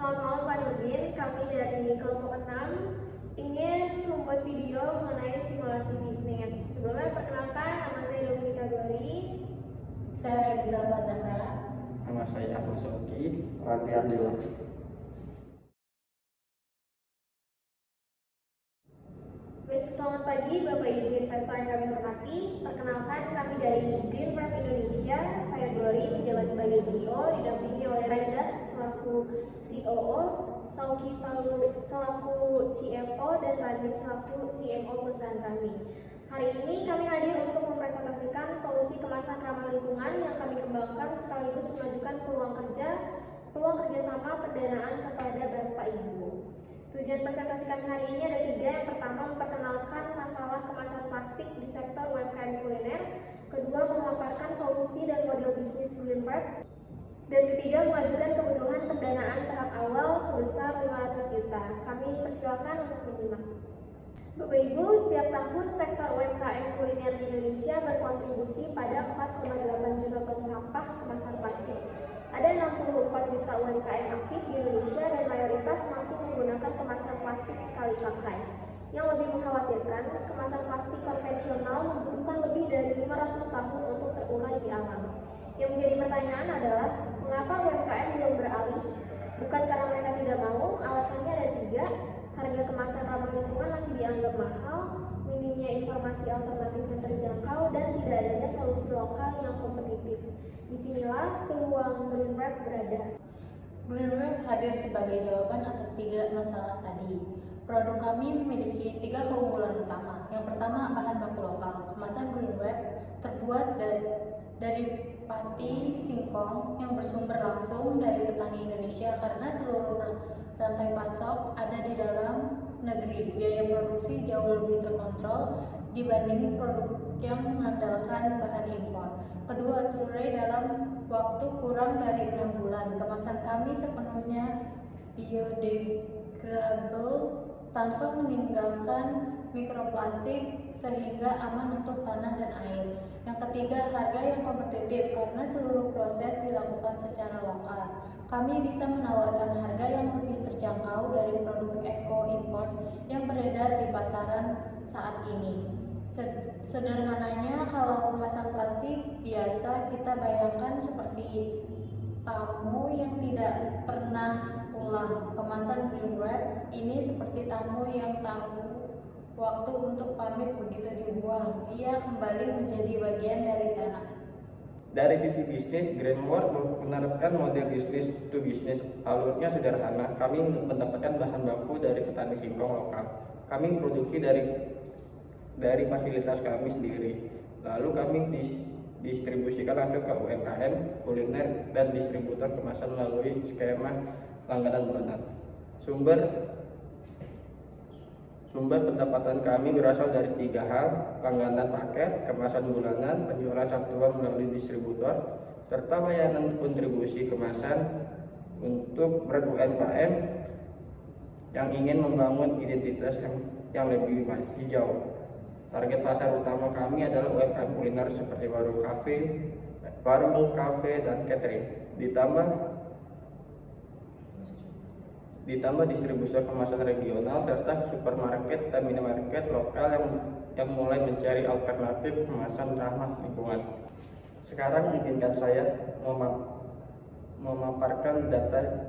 Selamat malam Pak Nurdin, kami dari kelompok 6 ingin membuat video mengenai simulasi bisnis. Sebelumnya perkenalkan, nama saya Dominika Gori. Saya Rizal Zahra. Nama saya Ahmad Soki, Radian Dila. Baik, selamat pagi Bapak Ibu investor yang kami hormati. Perkenalkan, kami dari Green Wrap Indonesia. Saya Gori, menjabat sebagai CEO, didampingi oleh Raida selaku COO, Sauki selaku CFO, dan Rani selaku CMO perusahaan kami. Hari ini kami hadir untuk mempresentasikan solusi kemasan ramah lingkungan yang kami kembangkan sekaligus memajukan peluang kerjasama pendanaan kepada Bapak Ibu. Tujuan presentasi kami hari ini ada 3. Yang pertama, memperkenalkan masalah kemasan plastik di sektor UMKM kuliner. Kedua, memaparkan solusi dan model bisnis Green Wrap. Dan ketiga, mengajukan kebutuhan pendanaan tahap awal sebesar 500 juta. Kami persilakan untuk menyimak. Bapak Ibu, setiap tahun sektor UMKM kuliner di Indonesia berkontribusi pada 4,8 juta ton sampah kemasan plastik. Ada 64 juta UMKM aktif di Indonesia dan mayoritas masih menggunakan kemasan plastik sekali pakai. Yang lebih mengkhawatirkan, kemasan plastik konvensional membutuhkan lebih dari 500 tahun untuk terurai di alam. Yang menjadi pertanyaan adalah, mengapa UMKM belum beralih? Bukan karena mereka tidak mau, alasannya ada 3. Harga kemasan ramah lingkungan masih dianggap mahal, minimnya informasi alternatif yang terjangkau, dan tidak adanya solusi lokal yang kompetitif. Disinilah peluang Green Wrap berada. Green Wrap hadir sebagai jawaban atas 3 masalah tadi. Produk kami memiliki 3 keunggulan utama. Yang pertama, bahan baku lokal. Kemasan Green Wrap terbuat dari pati singkong yang bersumber langsung dari petani Indonesia karena seluruh rantai pasok ada di dalam negeri. Biaya produksi jauh lebih terkontrol dibanding produk yang mengandalkan bahan impor. Kedua, terurai dalam waktu kurang dari 6 bulan. Kemasan kami sepenuhnya biodegradable tanpa meninggalkan mikroplastik sehingga aman untuk tanah dan air. Yang ketiga, harga yang kompetitif karena seluruh proses dilakukan secara lokal. Kami bisa menawarkan harga yang lebih terjangkau dari produk eko impor yang beredar di pasaran saat ini. Sederhananya, kalau kemasan plastik biasa kita bayangkan seperti tamu yang tidak pernah pulang. Kemasan Green Wrap ini seperti tamu yang tahu waktu untuk pamit begitu dibuang, ia kembali menjadi bagian dari tanah. Dari sisi bisnis, Green Wrap menerapkan model bisnis to bisnis. Alurnya sederhana, kami mendapatkan bahan baku dari petani singkong lokal. Kami produksi dari fasilitas kami sendiri. Lalu kami distribusikan langsung ke UMKM, kuliner, dan distributor kemasan melalui skema langganan bulanan. Sumber pendapatan kami berasal dari 3 hal: langganan paket, kemasan bulanan, penjualan satuan melalui distributor, serta layanan kontribusi kemasan untuk brand UMKM yang ingin membangun identitas yang lebih hijau. Target pasar utama kami adalah UMKM kuliner seperti warung kafe, dan catering. Ditambah distribusi kemasan regional serta supermarket dan minimarket lokal yang mulai mencari alternatif kemasan ramah lingkungan. Sekarang izinkan saya memaparkan data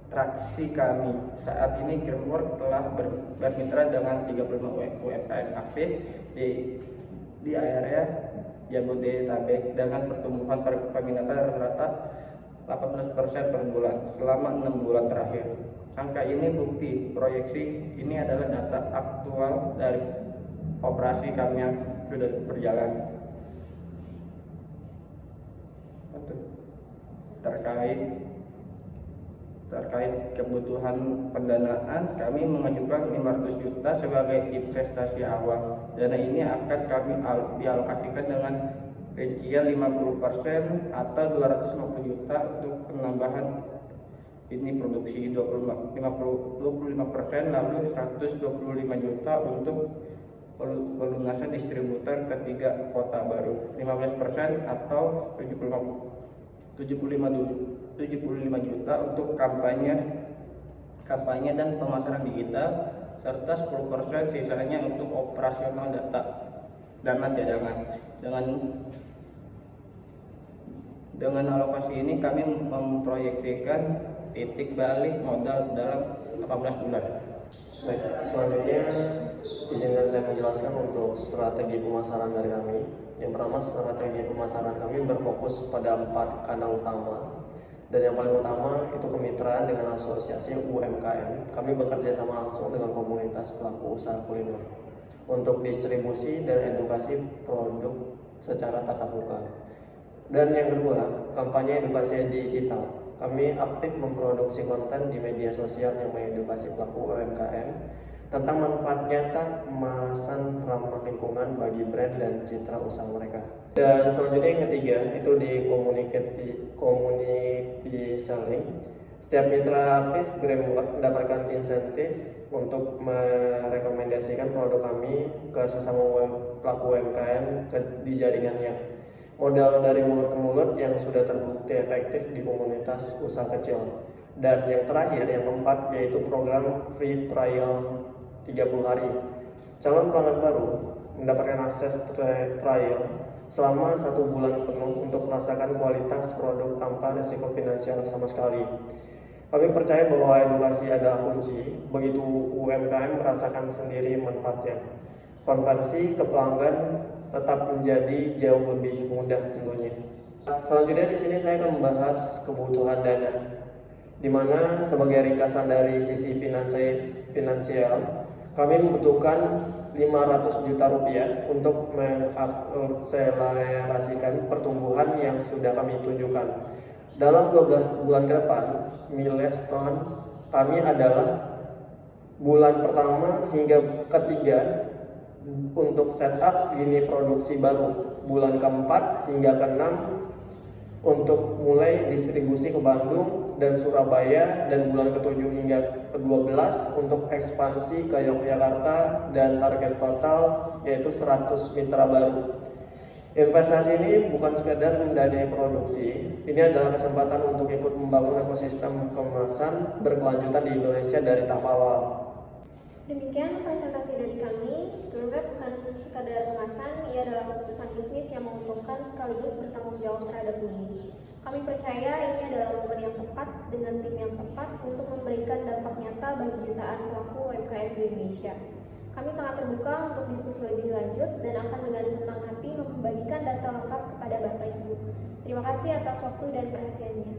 traksi kami. Saat ini Green Wrap telah bermitra dengan 35 UMKM aktif di area Jabodetabek dengan pertumbuhan peminatan rata-rata 18% per bulan selama 6 bulan terakhir. Angka ini bukti proyeksi, ini adalah data aktual dari operasi kami yang sudah berjalan. Terkait kebutuhan pendanaan, kami mengajukan 500 juta sebagai investasi awal. Dana ini akan kami dialokasikan dengan rincian 50% atau 250 juta untuk penambahan ini produksi, 25%, lalu 125 juta untuk pelunasan distributor ke 3 kota baru, 15% atau 75 75 juta untuk kampanye dan pemasaran digital, serta 10% sisanya untuk operasional dana cadangan. Dengan alokasi ini kami memproyeksikan titik balik modal dalam 18 bulan. Baik, selanjutnya izinkan saya menjelaskan untuk strategi pemasaran dari kami. Yang pertama, strategi pemasaran kami berfokus pada 4 kanal utama. Dan yang paling utama itu kemitraan dengan asosiasi UMKM. Kami bekerja sama langsung dengan komunitas pelaku usaha kuliner untuk distribusi dan edukasi produk secara tatap muka. Dan yang kedua, kampanye edukasi digital. Kami aktif memproduksi konten di media sosial yang mengedukasi pelaku UMKM tentang manfaat nyata kemasan ramah lingkungan bagi brand dan citra usaha mereka. Dan selanjutnya yang ketiga itu di community selling. Setiap mitra aktif mendapatkan insentif untuk merekomendasikan produk kami ke sesama pelaku UMKM di jaringannya. Modal dari mulut ke mulut yang sudah terbukti efektif di komunitas usaha kecil. Dan yang terakhir, yang keempat, yaitu program free trial 30 hari. Calon pelanggan baru mendapatkan akses trial selama 1 bulan penuh untuk merasakan kualitas produk tanpa risiko finansial sama sekali. Kami percaya bahwa edukasi adalah kunci, begitu UMKM merasakan sendiri manfaatnya. Konversi ke pelanggan tetap menjadi jauh lebih mudah tentunya. Selanjutnya di sini saya akan membahas kebutuhan dana, di mana sebagai ringkasan dari sisi finansial, kami membutuhkan 500 juta rupiah untuk mengakselerasikan pertumbuhan yang sudah kami tunjukkan. Dalam 12 bulan ke depan, milestone kami adalah bulan pertama hingga ketiga untuk setup lini produksi baru, bulan keempat hingga keenam untuk mulai distribusi ke Bandung dan Surabaya, dan bulan ke-7 hingga ke-12 untuk ekspansi ke Yogyakarta, dan target total yaitu 100 mitra baru. Investasi ini bukan sekedar mendanai produksi, ini adalah kesempatan untuk ikut membangun ekosistem kemasan berkelanjutan di Indonesia dari tahap awal. Demikian presentasi dari kami. Dompet bukan sekadar kemasan, ia adalah keputusan bisnis yang menguntungkan sekaligus bertanggung jawab terhadap bumi. Kami percaya ini adalah momen yang tepat dengan tim yang tepat untuk memberikan dampak nyata bagi jutaan pelaku UMKM di Indonesia. Kami sangat terbuka untuk diskusi lebih lanjut dan akan dengan senang hati membagikan data lengkap kepada Bapak Ibu. Terima kasih atas waktu dan perhatiannya.